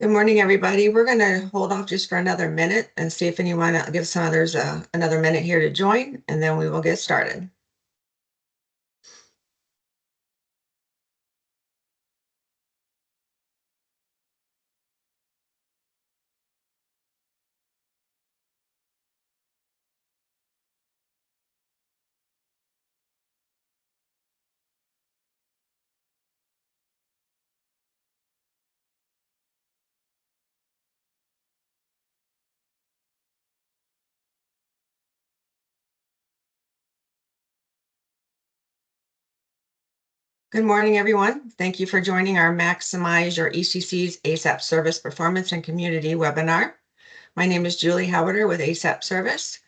Good morning, everybody. We're going to hold off just for another minute and see if anyone give some others another minute here to join, and then we will get started. Good morning, everyone. Thank you for joining our Maximize Your ECCs ASAP Service Performance and Community webinar. My name is Julie Howarder with ASAP Service,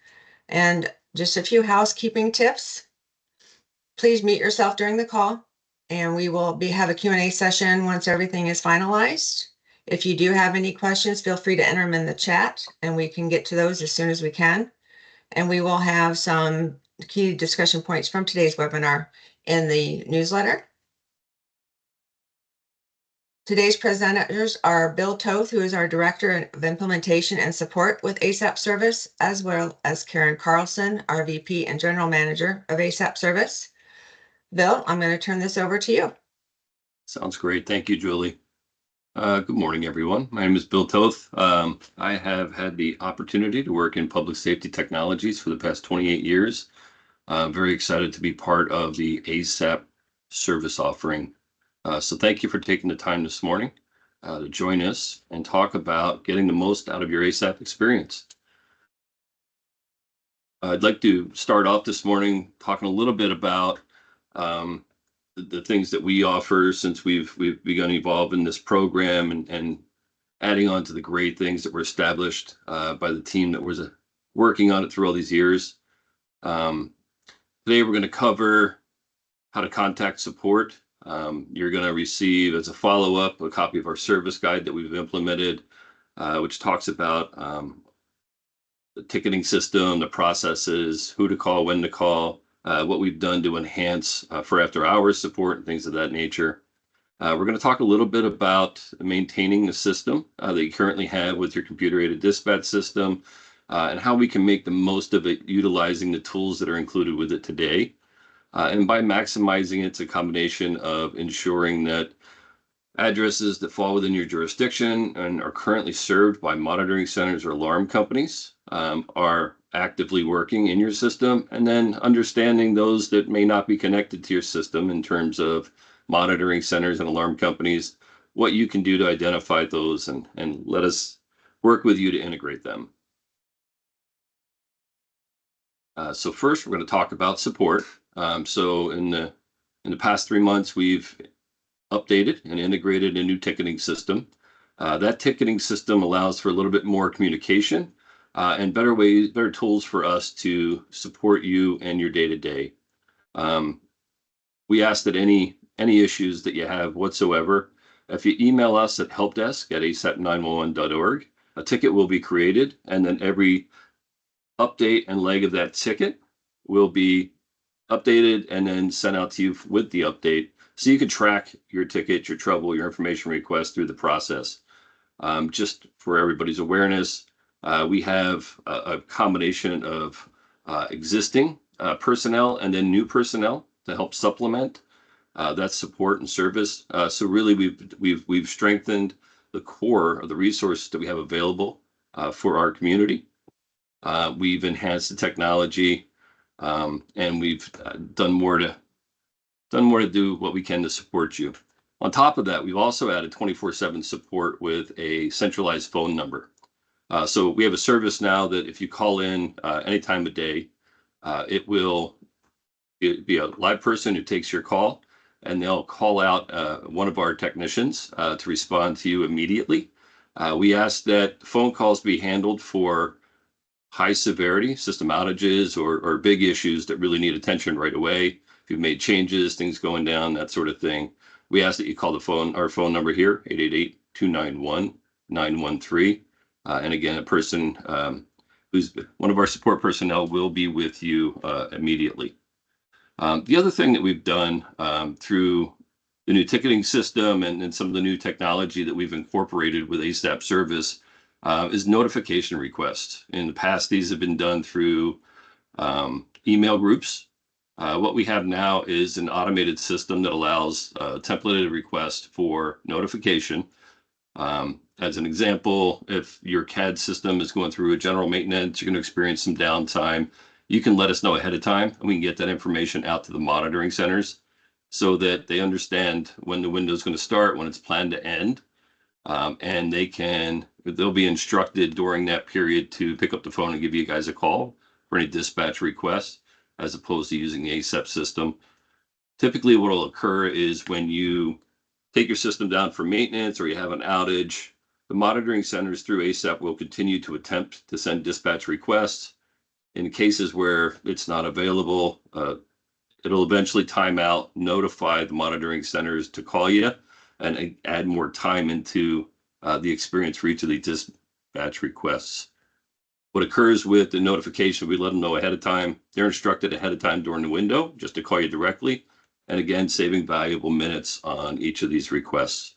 and just a few housekeeping tips. Please mute yourself during the call, and we will have a Q&A session once everything is finalized. If you do have any questions, feel free to enter them in the chat, and we can get to those as soon as we can. And we will have some key discussion points from today's webinar in the newsletter. Today's presenters are Bill Toth, who is our Director of Implementation and Support with ASAP Service, as well as Karen Carlson, our VP and General Manager of ASAP Service. Bill, I'm going to turn this over to you. Sounds great. Thank you, Julie. Good morning, everyone. My name is Bill Toth. I have had the opportunity to work in public safety technologies for the past 28 years. I'm very excited to be part of the ASAP service offering. So thank you for taking the time this morning to join us and talk about getting the most out of your ASAP experience. I'd like to start off this morning talking a little bit about the things that we offer since we've begun to evolve in this program and adding on to the great things that were established by the team that was working on it through all these years. Today we're going to cover how to contact support. You're going to receive as a follow-up a copy of our service guide that we've implemented, which talks about the ticketing system, the processes, who to call, when to call, what we've done to enhance for after hours support and things of that nature. We're going to talk a little bit about maintaining the system that you currently have with your computer-aided dispatch system and how we can make the most of it utilizing the tools that are included with it today. And by maximizing it, it's a combination of ensuring that addresses that fall within your jurisdiction and are currently served by monitoring centers or alarm companies are actively working in your system, and then understanding those that may not be connected to your system in terms of monitoring centers and alarm companies, what you can do to identify those and let us work with you to integrate them. So first, we're going to talk about support. So in the past 3 months, we've updated and integrated a new ticketing system. That ticketing system allows for a little bit more communication and better tools for us to support you and your day-to-day. We ask that any issues that you have whatsoever, if you email us at helpdesk@asap911.org, a ticket will be created, and then every update and leg of that ticket will be updated and then sent out to you with the update, so you can track your ticket, your trouble, your information request through the process. Just for everybody's awareness, we have a combination of existing personnel and then new personnel to help supplement that support and service. So really, we've strengthened the core of the resources that we have available for our community. We've enhanced the technology, and we've done more to do what we can to support you. On top of that, we've also added 24/7 support with a centralized phone number. So we have a service now that if you call in any time of day, it will be a live person who takes your call, and they'll call out one of our technicians to respond to you immediately. We ask that phone calls be handled for high severity system outages or big issues that really need attention right away. If you've made changes, things going down, that sort of thing, we ask that you call our phone number here, 888-291-913. And again, a person who's one of our support personnel will be with you immediately. The other thing that we've done through new ticketing system and some of the new technology that we've incorporated with ASAP service is notification requests. In the past, these have been done through email groups. What we have now is an automated system that allows templated request for notification. As an example, if your CAD system is going through a general maintenance, you're going to experience some downtime, you can let us know ahead of time, and we can get that information out to the monitoring centers so that they understand when the window is going to start, when it's planned to end, and they'll be instructed during that period to pick up the phone and give you guys a call for any dispatch requests, as opposed to using the ASAP system. Typically, what will occur is when you take your system down for maintenance or you have an outage, the monitoring centers through ASAP will continue to attempt to send dispatch requests. In cases where it's not available, it'll eventually time out, notify the monitoring centers to call you, and add more time into the experience for each of the dispatch requests. What occurs with the notification, we let them know ahead of time. They're instructed ahead of time during the window just to call you directly. And again, saving valuable minutes on each of these requests.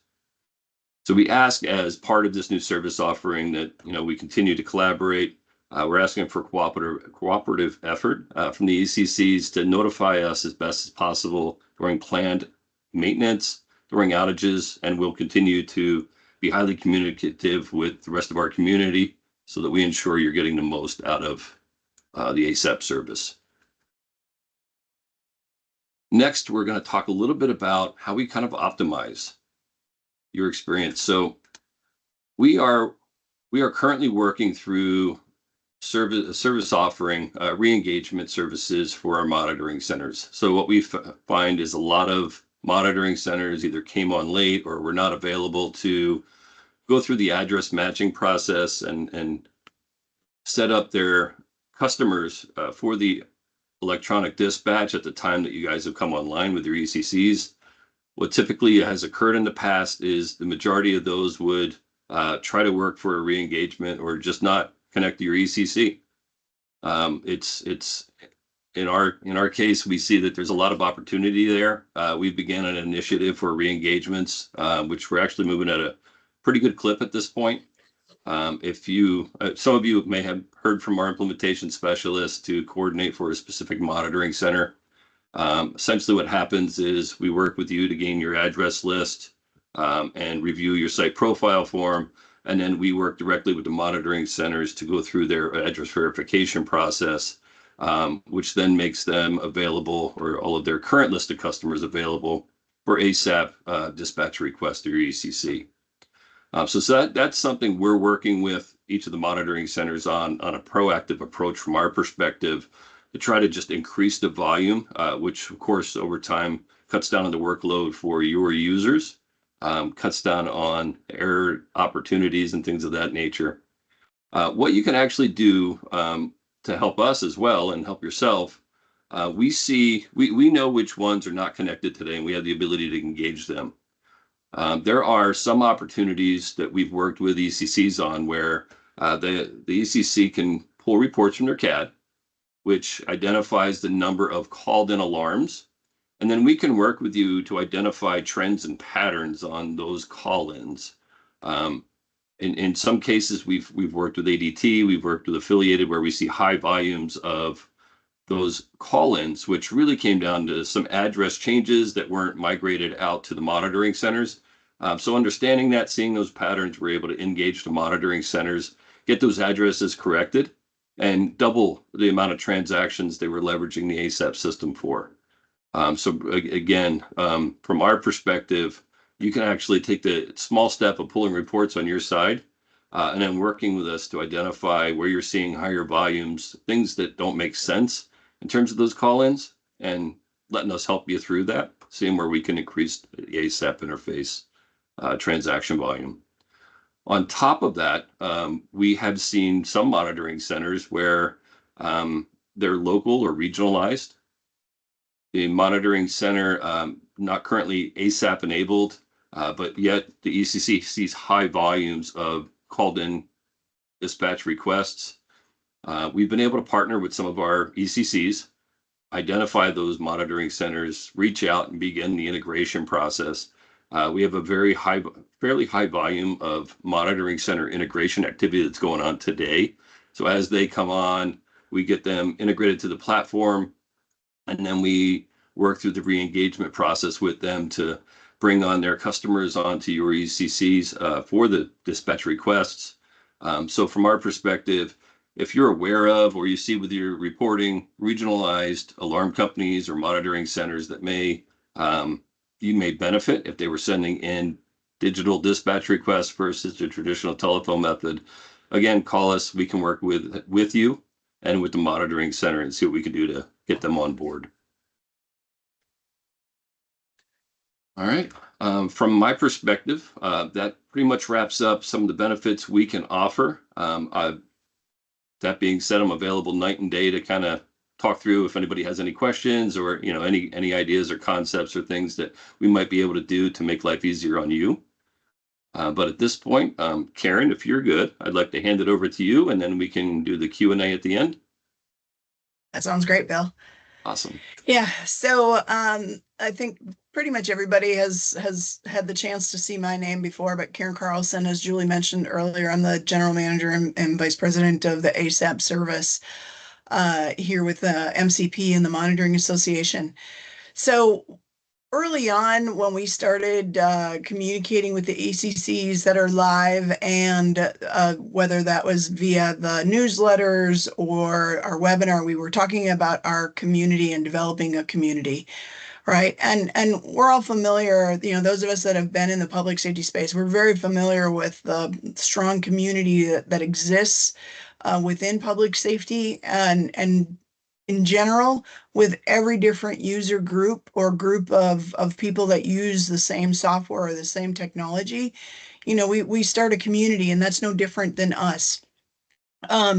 So we ask, as part of this new service offering, that we continue to collaborate. We're asking for cooperative effort from the ECCs to notify us as best as possible during planned maintenance, during outages, and we'll continue to be highly communicative with the rest of our community so that we ensure you're getting the most out of the ASAP service. Next, we're going to talk a little bit about how we kind of optimize your experience. So we are currently working through service offering re-engagement services for our monitoring centers. So what we find is a lot of monitoring centers either came on late or were not available to go through the address matching process and set up their customers for the electronic dispatch at the time that you guys have come online with your ECCs. What typically has occurred in the past is the majority of those would try to work for a re-engagement or just not connect to your ECC. It's in our case, we see that there's a lot of opportunity there. We began an initiative for re-engagements, which we're actually moving at a pretty good clip at this point. Some of you may have heard from our implementation specialists to coordinate for a specific monitoring center. Essentially what happens is we work with you to gain your address list and review your site profile form. And then we work directly with the monitoring centers to go through their address verification process, which then makes them available, or all of their current list of customers available for ASAP dispatch requests through your ECC. So that's something we're working with each of the monitoring centers on a proactive approach from our perspective to try to just increase the volume, which of course over time cuts down on the workload for your users, cuts down on error opportunities and things of that nature. What you can actually do to help us as well and help yourself, we know which ones are not connected today, and we have the ability to engage them. There are some opportunities that we've worked with ECCs on where the ECC can pull reports from their CAD, which identifies the number of called in alarms. And then we can work with you to identify trends and patterns on those call-ins. In some cases, we've worked with ADT, we've worked with Affiliated, where we see high volumes of those call-ins, which really came down to some address changes that weren't migrated out to the monitoring centers. So understanding that, seeing those patterns, we're able to engage the monitoring centers, get those addresses corrected, and double the amount of transactions they were leveraging the ASAP system for. So again, from our perspective, you can actually take the small step of pulling reports on your side and then working with us to identify where you're seeing higher volumes, things that don't make sense in terms of those call-ins, and letting us help you through that, seeing where we can increase the ASAP interface transaction volume. On top of that, we have seen some monitoring centers where they're local or regionalized. The monitoring center, not currently ASAP enabled, but yet the ECC sees high volumes of called in dispatch requests. We've been able to partner with some of our ECCs identify those monitoring centers, reach out and begin the integration process. We have a fairly high volume of monitoring center integration activity that's going on today. So as they come on, we get them integrated to the platform, and then we work through the re-engagement process with them to bring on their customers onto your ECCs for the dispatch requests. So from our perspective, if you're aware of or you see with your reporting regionalized alarm companies or monitoring centers that you may benefit if they were sending in digital dispatch requests versus the traditional telephone method, again, call us. We can work with you and with the monitoring center and see what we can do to get them on board. All right. From my perspective, that pretty much wraps up some of the benefits we can offer. That being said, I'm available night and day to kind of talk through if anybody has any questions or any ideas or concepts or things that we might be able to do to make life easier on you. But at this point, Karen, if you're good, I'd like to hand it over to you, and then we can do the Q&A at the end. That sounds great, Bill. Awesome. Yeah, so I think pretty much everybody has had the chance to see my name before, but Karen Carlson, as Julie mentioned earlier, I'm the general manager and vice president of the ASAP service here with the MCP and the Monitoring Association. So early on, when we started communicating with the ECCs that are live, and whether that was via the newsletters or our webinar, we were talking about our community and developing a community, right? And we're all familiar, those of us that have been in the public safety space, we're very familiar with the strong community that exists within public safety and in general, with every different user group or group of people that use the same software or the same technology, we start a community, and that's no different than us.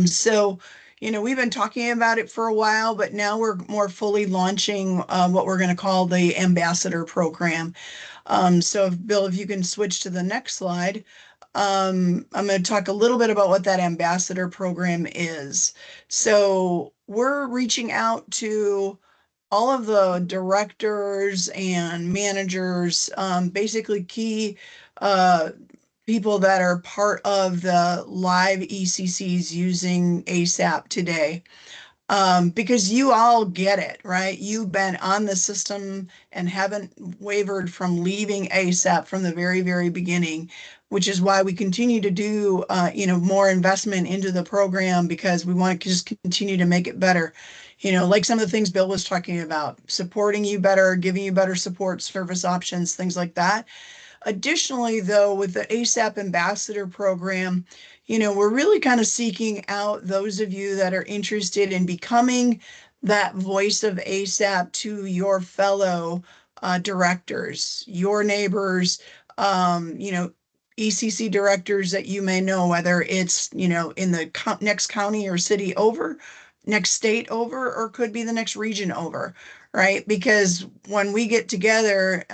So, we've been talking about it for a while, but now we're more fully launching what we're going to call the ambassador program. So Bill, if you can switch to the next slide. I'm going to talk a little bit about what that ambassador program is. So we're reaching out to all of the directors and managers, basically key people that are part of the live ECCs using ASAP today. Because you all get it, right? You've been on the system and haven't wavered from leaving ASAP from the very, very beginning, which is why we continue to do, more investment into the program, because we want to just continue to make it better. Like some of the things Bill was talking about, supporting you better, giving you better support, service options, things like that. Additionally, though, with the ASAP Ambassador program, we're really kind of seeking out those of you that are interested in becoming that voice of ASAP to your fellow directors, your neighbors, ECC directors that you may know, whether it's, in the next county or city over, next state over, or could be the next region over, right? Because when we get together,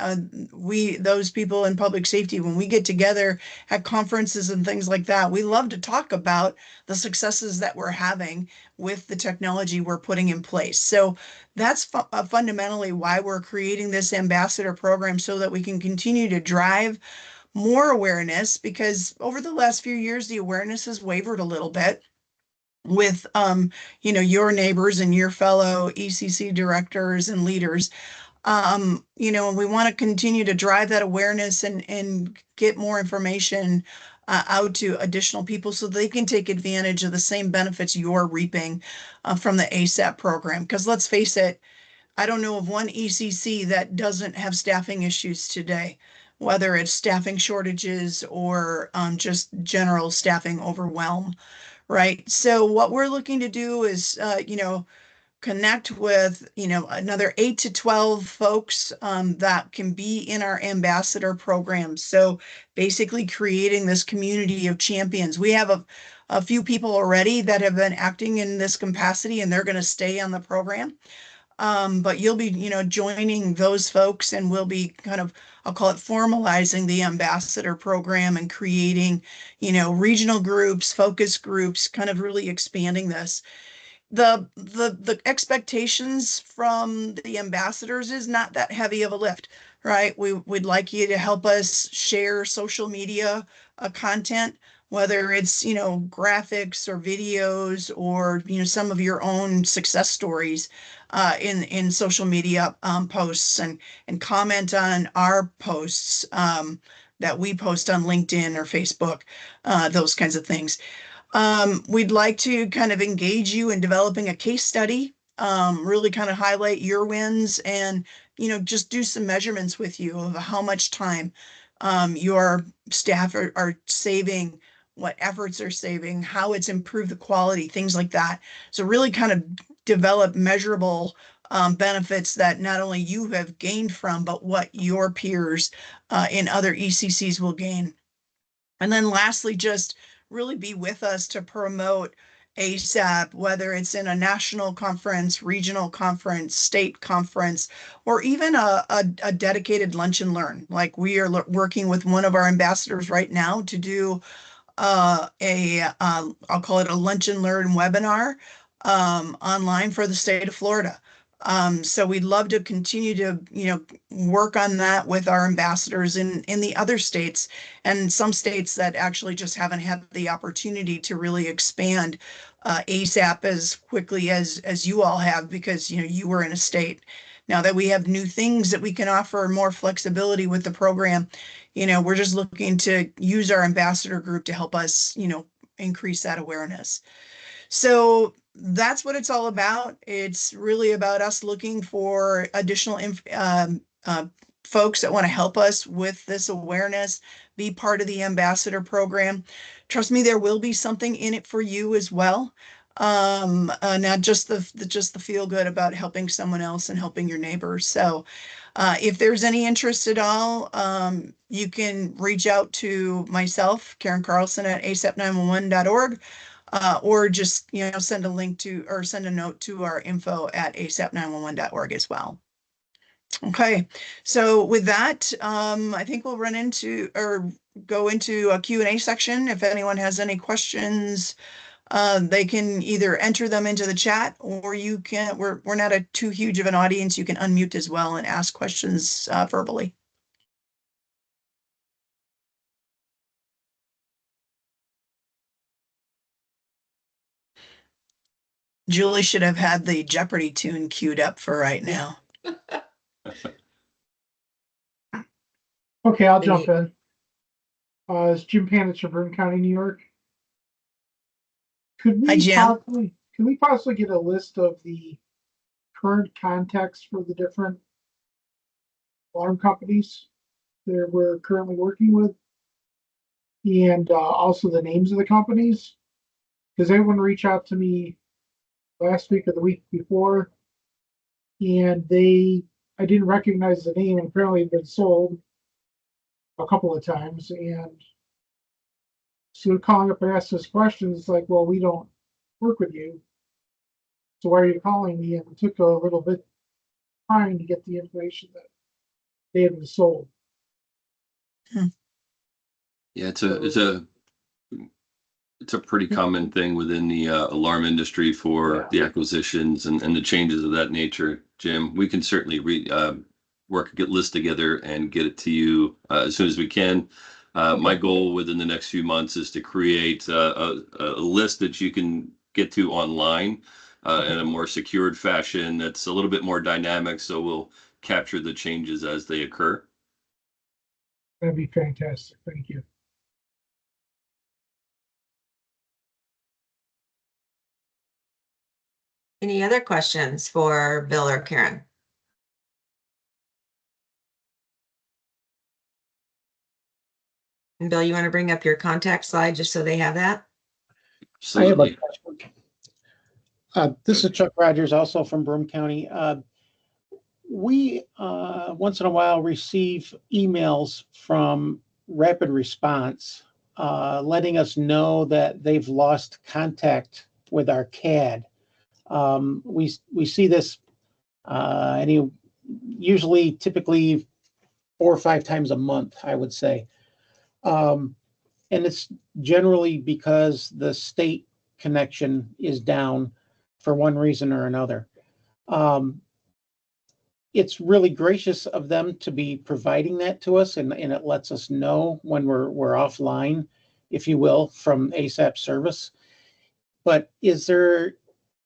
those people in public safety, when we get together at conferences and things like that, we love to talk about the successes that we're having with the technology we're putting in place. So that's fundamentally why we're creating this ambassador program, so that we can continue to drive more awareness, because over the last few years, the awareness has wavered a little bit with your neighbors and your fellow ECC directors and leaders. And we want to continue to drive that awareness and get more information out to additional people, so they can take advantage of the same benefits you're reaping from the ASAP program. Because let's face it, I don't know of one ECC that doesn't have staffing issues today, whether it's staffing shortages or just general staffing overwhelm. Right. So what we're looking to do is, connect with, another 8 to 12 folks that can be in our ambassador program. So basically creating this community of champions. We have a few people already that have been acting in this capacity, and they're going to stay on the program. But you'll be, joining those folks, and we'll be kind of, I'll call it formalizing the ambassador program and creating, regional groups, focus groups, kind of really expanding this. the expectations from the ambassadors is not that heavy of a lift, right? We'd like you to help us share social media content, whether it's, graphics or videos or, some of your own success stories in social media posts, and comment on our posts that we post on LinkedIn or Facebook, those kinds of things. We'd like to kind of engage you in developing a case study, really kind of highlight your wins, and, just do some measurements with you of how much time your staff are saving, what efforts are saving, how it's improved the quality, things like that. So really kind of develop measurable benefits that not only you have gained from, but what your peers in other ECCs will gain. And then lastly, just really be with us to promote ASAP, whether it's in a national conference, regional conference, state conference, or even a dedicated lunch and learn. Like we are working with one of our ambassadors right now to do I'll call it a lunch and learn webinar online for the state of Florida. So we'd love to continue to, work on that with our ambassadors in the other states, and some states that actually just haven't had the opportunity to really expand ASAP as quickly as you all have, because, you were in a state. Now that we have new things that we can offer, more flexibility with the program, we're just looking to use our ambassador group to help us, increase that awareness. So that's what it's all about. It's really about us looking for additional folks that want to help us with this awareness, be part of the ambassador program. Trust me, there will be something in it for you as well. Not just the feel good about helping someone else and helping your neighbors. So if there's any interest at all, you can reach out to myself, Karen Carlson, at asap911.org. Or just, send a link to, or send a note to our info@asap911.org as well. Okay, so with that, I think we'll run into or go into a Q&A section. If anyone has any questions, they can either enter them into the chat, or you can, we're not too huge of an audience. You can unmute as well and ask questions verbally. Julie should have had the Jeopardy tune queued up for right now. Okay, I'll jump in. It's Jim Panitch of Broome County, New York. Hi, Jim. Could we possibly get a list of the current contacts for the different alarm companies that we're currently working with? And also the names of the companies? Because everyone reached out to me last week or the week before, and I didn't recognize the name, and apparently it's been sold a couple of times. And so calling up and asking us questions, like, well, we don't work with you, so why are you calling me? And it took a little bit time to get the information that they had been sold. Yeah, it's a pretty common thing within the alarm industry for the acquisitions and the changes of that nature, Jim. We can certainly work, get lists together and get it to you as soon as we can. My goal within the next few months is to create a list that you can get to online in a more secured fashion that's a little bit more dynamic, so we'll capture the changes as they occur. That'd be fantastic. Thank you. Any other questions for Bill or Karen? And Bill, you want to bring up your contact slide just so they have that? Absolutely. This is Chuck Rogers, also from Broome County. We once in a while receive emails from Rapid Response letting us know that they've lost contact with our CAD. We see this typically 4 or 5 times a month, I would say. And it's generally because the state connection is down. for one reason or another. It's really gracious of them to be providing that to us, and it lets us know when we're offline, if you will, from ASAP service. But is there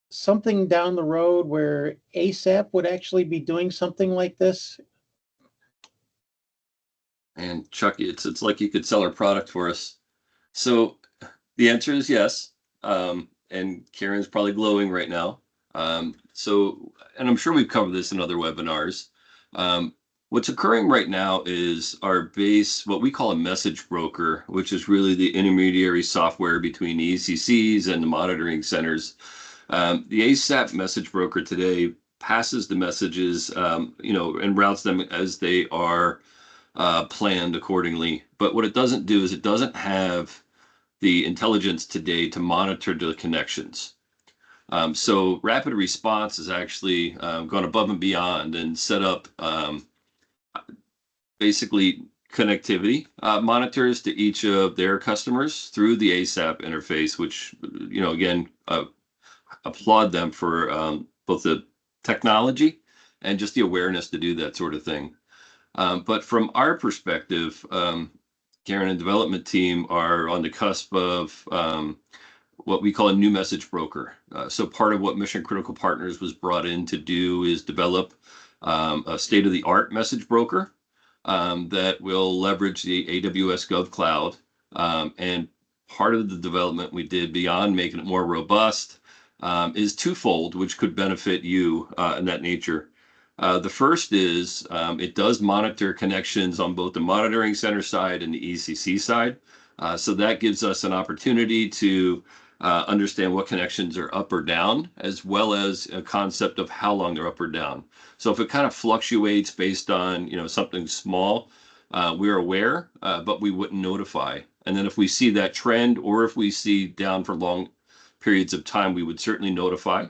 something down the road where ASAP would actually be doing something like this? And Chuck, it's like you could sell our product for us. So the answer is yes. And Karen's probably glowing right now. And I'm sure we've covered this in other webinars. What's occurring right now is our base, what we call a message broker, which is really the intermediary software between the ECCs and the monitoring centers. The ASAP message broker today passes the messages, and routes them as they are planned accordingly. But what it doesn't do is it doesn't have the intelligence today to monitor the connections. So rapid response has actually gone above and beyond and set up basically connectivity monitors to each of their customers through the ASAP interface, which, again, applaud them for both the technology and just the awareness to do that sort of thing. But from our perspective, Karen and development team are on the cusp of what we call a new message broker. So part of what Mission Critical Partners was brought in to do is develop a state-of-the-art message broker that will leverage the AWS Gov Cloud. And part of the development we did beyond making it more robust is twofold, which could benefit you in that nature. The first is it does monitor connections on both the monitoring center side and the ECC side. So that gives us an opportunity to understand what connections are up or down, as well as a concept of how long they're up or down. So if it kind of fluctuates based on something small, we're aware, but we wouldn't notify. And then if we see that trend, or if we see down for long periods of time, we would certainly notify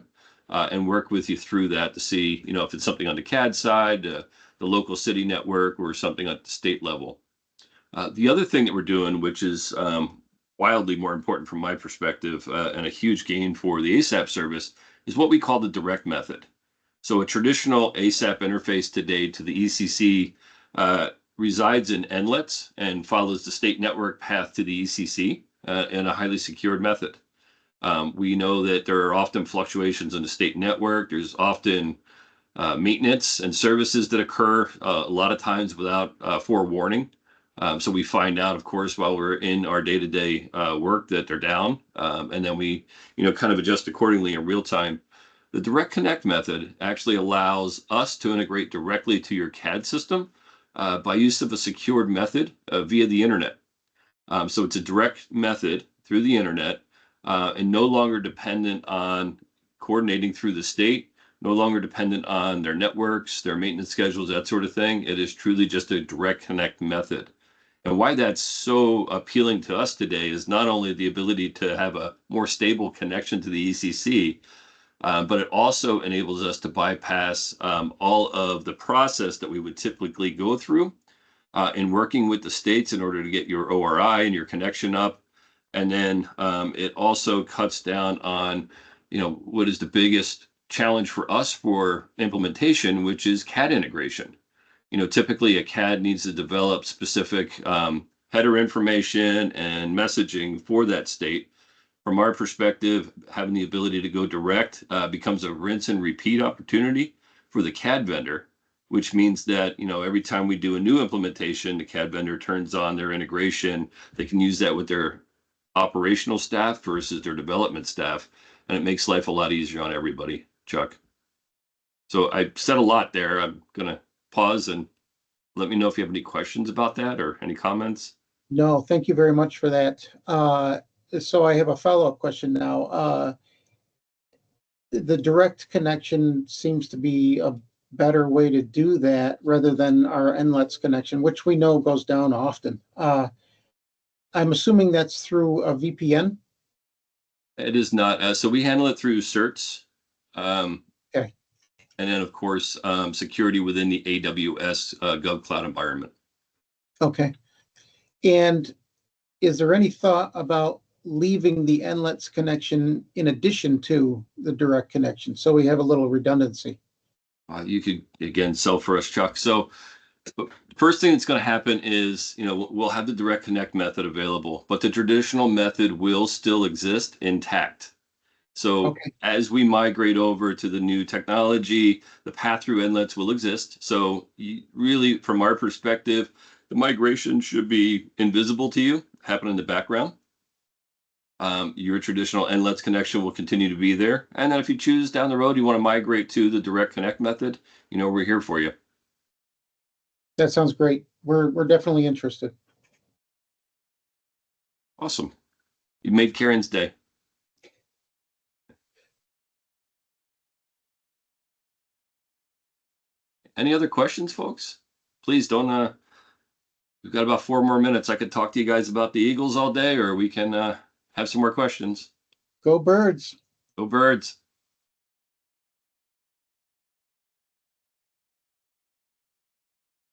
and work with you through that to see if it's something on the CAD side, the local city network, or something at the state level. The other thing that we're doing, which is wildly more important from my perspective and a huge gain for the ASAP service, is what we call the direct method. So a traditional ASAP interface today to the ECC resides in inlets and follows the state network path to the ECC in a highly secured method. We know that there are often fluctuations in the state network. There's often maintenance and services that occur a lot of times without forewarning. So we find out, of course, while we're in our day-to-day work that they're down, and then we, kind of adjust accordingly in real time. The direct connect method actually allows us to integrate directly to your CAD system by use of a secured method via the internet. So it's a direct method through the internet and no longer dependent on coordinating through the state, no longer dependent on their networks, their maintenance schedules, that sort of thing. It is truly just a direct connect method. And why that's so appealing to us today is not only the ability to have a more stable connection to the ECC, but it also enables us to bypass all of the process that we would typically go through in working with the states in order to get your ORI and your connection up. And then it also cuts down on, what is the biggest challenge for us for implementation, which is CAD integration. Typically a CAD needs to develop specific header information and messaging for that state. From our perspective, having the ability to go direct becomes a rinse and repeat opportunity for the CAD vendor, which means that, every time we do a new implementation, the CAD vendor turns on their integration. They can use that with their operational staff versus their development staff, and it makes life a lot easier on everybody, Chuck. So I said a lot there. I'm going to pause and let me know if you have any questions about that or any comments. No, thank you very much for that. So I have a follow-up question now. The direct connection seems to be a better way to do that rather than our inlets connection, which we know goes down often. I'm assuming that's through a VPN? It is not. So we handle it through certs. Okay. And then, of course, security within the AWS Gov Cloud environment. Okay. And is there any thought about leaving the NLETS connection in addition to the direct connection. So we have a little redundancy. You could, again, sell for us, Chuck. So first thing that's going to happen is, we'll have the direct connect method available, but the traditional method will still exist intact. So Okay. as we migrate over to the new technology, the path-through inlets will exist. So really, from our perspective, the migration should be invisible to you, happen in the background. Your traditional NLETS connection will continue to be there. And then if you choose down the road, you want to migrate to the direct connect method, we're here for you. That sounds great. We're definitely interested. Awesome. You made Karen's day. Any other questions, folks? Please don't, we've got about 4 more minutes. I could talk to you guys about the Eagles all day, or we can have some more questions. Go Birds. Go Birds.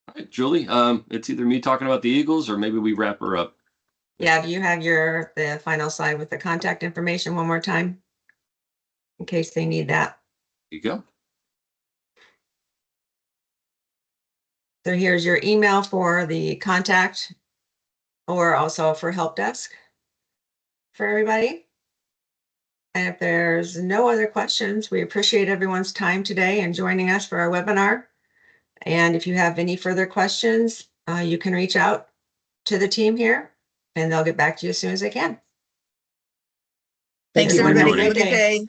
All right, Julie, it's either me talking about the Eagles or maybe we wrap her up. Yeah, do you have the final slide with the contact information one more time? In case they need that. There you go. So here's your email for the contact or also for help desk for everybody. And if there's no other questions, we appreciate everyone's time today and joining us for our webinar. And if you have any further questions, you can reach out to the team here and they'll get back to you as soon as they can. Thanks, Thank you, everybody. everybody. Have a good day.